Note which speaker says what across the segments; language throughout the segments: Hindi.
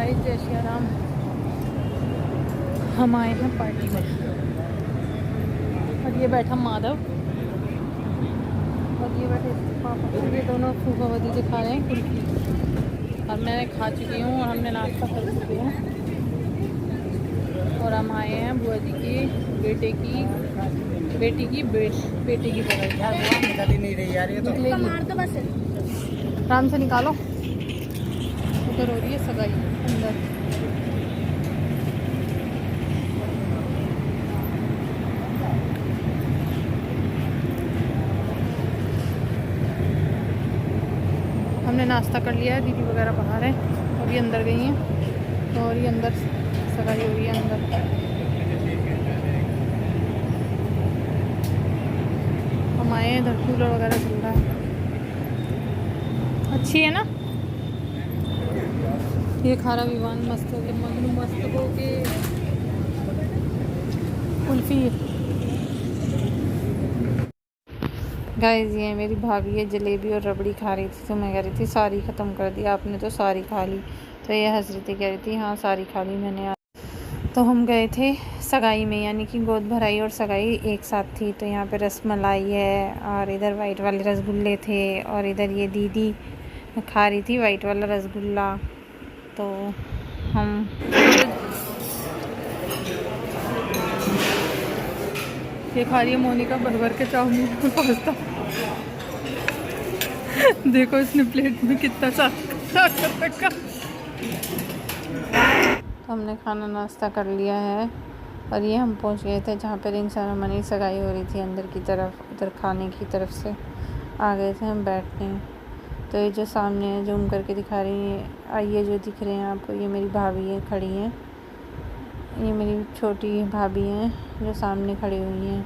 Speaker 1: गाइस जय श्री राम। हम आए हैं पार्टी में और ये बैठा माधव और ये बैठे पापा। ये दोनों फूफावती दिखा रहे हैं कुल्फी और मैंने खा चुकी हूँ और हमने नाश्ता कर चुके हैं। और हम आए हैं बुआ जी की बेटे की बेटे की तरह
Speaker 2: निकल ही नहीं रही यार ये तो।
Speaker 1: आराम से निकालो। उधर हो रही है सगाई अंदर। हमने नाश्ता कर लिया है, दीदी वगैरह बाहर है और ये अंदर गई हैं और ये अंदर सगाई हो रही है अंदर। हम आए हैं, इधर कूलर वगैरह चल रहा है। अच्छी है ना ये खारा विवान मस्त हो के मगनू मस्त हो के कुल्फी। गाइस ये मेरी भाभी है, जलेबी और रबड़ी खा रही थी तो मैं कह रही थी सारी ख़त्म कर दी आपने तो सारी खा ली। तो ये हंस रही थी, कह रही थी हाँ सारी खा ली मैंने। तो हम गए थे सगाई में, यानी कि गोद भराई और सगाई एक साथ थी। तो यहाँ पे रसमलाई है और इधर वाइट वाले रसगुल्ले थे और इधर ये दीदी खा रही थी वाइट वाला रसगुल्ला। तो हम ये खा रही है मोनिका भर के चाउमीन और पास्ता। देखो इसने प्लेट में कितना सारा कर रखा। तो हमने खाना नाश्ता कर लिया है और ये हम पहुंच गए थे जहाँ पे रिंग सेरेमनी सगाई हो रही थी अंदर की तरफ। उधर खाने की तरफ से आ गए थे हम बैठने। तो ये जो सामने है जूम करके दिखा रही है, ये जो दिख रहे हैं आपको ये मेरी भाभी है खड़ी हैं। ये मेरी छोटी भाभी हैं जो सामने खड़ी हुई हैं।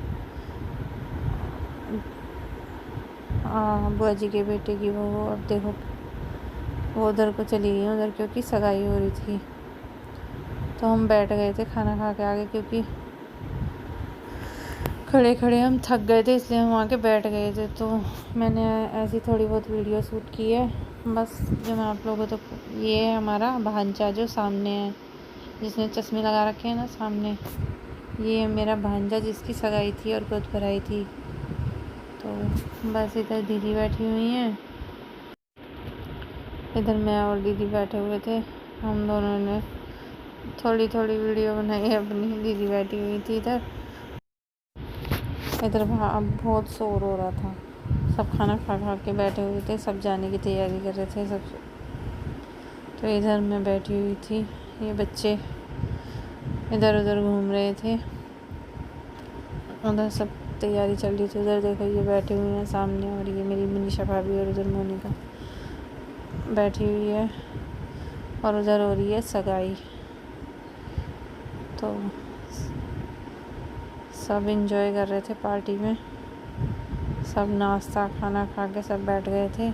Speaker 1: बुआ जी के बेटे की वो अब देखो वो उधर को चली गई उधर, क्योंकि सगाई हो रही थी। तो हम बैठ गए थे खाना खा के आगे, क्योंकि खड़े खड़े हम थक गए थे इसलिए हम आके बैठ गए थे। तो मैंने ऐसी थोड़ी बहुत वीडियो शूट की है बस, जो मैं आप लोगों को। तो ये है हमारा भांजा जो सामने है, जिसने चश्मे लगा रखे हैं ना सामने। ये है मेरा भांजा जिसकी सगाई थी और गोद भराई थी। तो बस इधर दीदी बैठी हुई हैं, इधर मैं और दीदी बैठे हुए थे। हम दोनों ने थोड़ी थोड़ी वीडियो बनाई है अपनी। दीदी बैठी हुई थी इधर बहुत शोर हो रहा था। सब खाना खा खा के बैठे हुए थे, सब जाने की तैयारी कर रहे थे सब। तो इधर मैं बैठी हुई थी, ये बच्चे इधर उधर घूम रहे थे, उधर सब तैयारी चल रही थी। उधर देखो ये बैठे हुए हैं सामने और ये मेरी मनीषा भाभी और उधर मोनिका बैठी हुई है और उधर हो रही है सगाई। तो सब एंजॉय कर रहे थे पार्टी में, सब नाश्ता खाना खा के सब बैठ गए थे।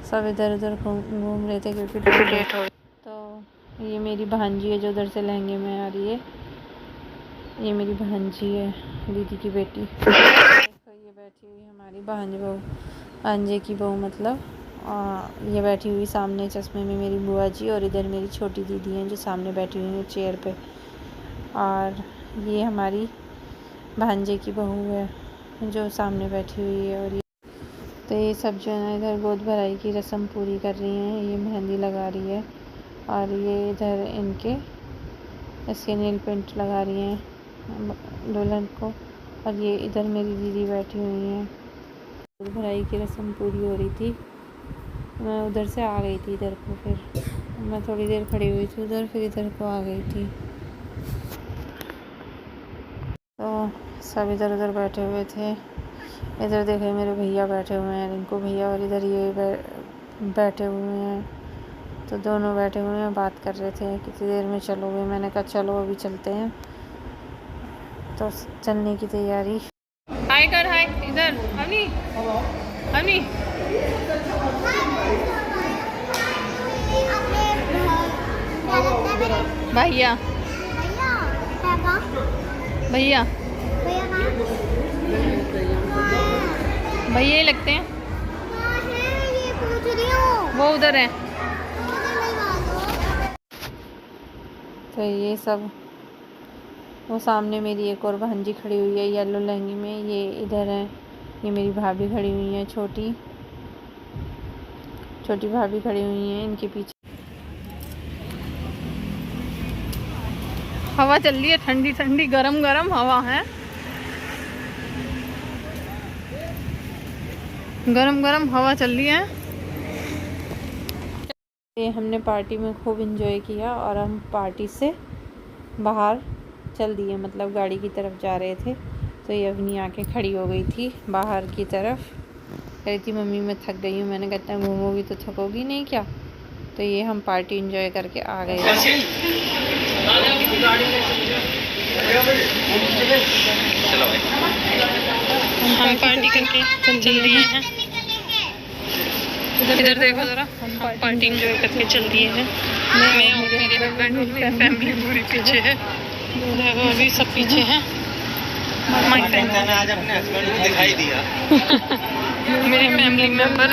Speaker 1: सब इधर उधर घूम रहे थे क्योंकि लेट हो। तो ये मेरी भांजी है जो उधर से लहंगे में आ रही है। ये मेरी भांजी है, दीदी की बेटी। देखो ये बैठी हुई हमारी भांजे की बहू मतलब। ये बैठी हुई सामने चश्मे में मेरी बुआ जी, और इधर मेरी छोटी दीदी हैं जो सामने बैठी हुई हैं चेयर पे। और ये हमारी भांजे की बहू है जो सामने बैठी हुई है। और ये तो ये सब जो है ना इधर गोद भराई की रस्म पूरी कर रही हैं। ये मेहंदी लगा रही है और ये इधर इसके नेल पेंट लगा रही हैं दुल्हन को। और ये इधर मेरी दीदी बैठी हुई हैं। गोद भराई की रस्म पूरी हो रही थी, मैं उधर से आ गई थी इधर को। फिर मैं थोड़ी देर खड़ी हुई थी उधर, फिर इधर को आ गई थी। तो सब इधर उधर बैठे हुए थे। इधर देखे मेरे भैया बैठे हुए हैं, रिंकू भैया, और इधर ये बैठे हुए हैं। तो दोनों बैठे हुए हैं बात कर रहे थे कितनी देर में चलोगे। मैंने कहा चलो अभी चलते हैं। तो चलने की तैयारी। हाय कर हाय इधर अवनी अवनी। भैया भैया भैया ही लगते हैं, वो उधर है। तो ये सब, वो सामने मेरी एक और भांजी खड़ी हुई है येलो लहंगे में, ये इधर है, ये मेरी भाभी खड़ी हुई है, छोटी भाभी खड़ी हुई है, इनके पीछे हवा चल रही है, ठंडी ठंडी गरम गरम हवा है, गरम गरम हवा चल रही है। ये हमने पार्टी में खूब एंजॉय किया और हम पार्टी से बाहर चल दिए, मतलब गाड़ी की तरफ जा रहे थे। तो ये अवनी आके खड़ी हो गई थी बाहर की तरफ, कह रही थी मम्मी मैं थक गई हूँ। मैंने कहता है घूमोगी तो थकोगी नहीं क्या। तो ये हम पार्टी एंजॉय करके आ गए। हम पार्टी करके चल दिए हैं। इधर देखो जरा, हम पार्टी एंजॉय करके चल दिए हैं। मैं और मेरे हस्बैंड और मेरी फैमिली पूरी पीछे है, देखो अभी सब पीछे हैं। माय फ्रेंड आज अपने हस्बैंड को दिखाई दिया। मेरे फैमिली मेंबर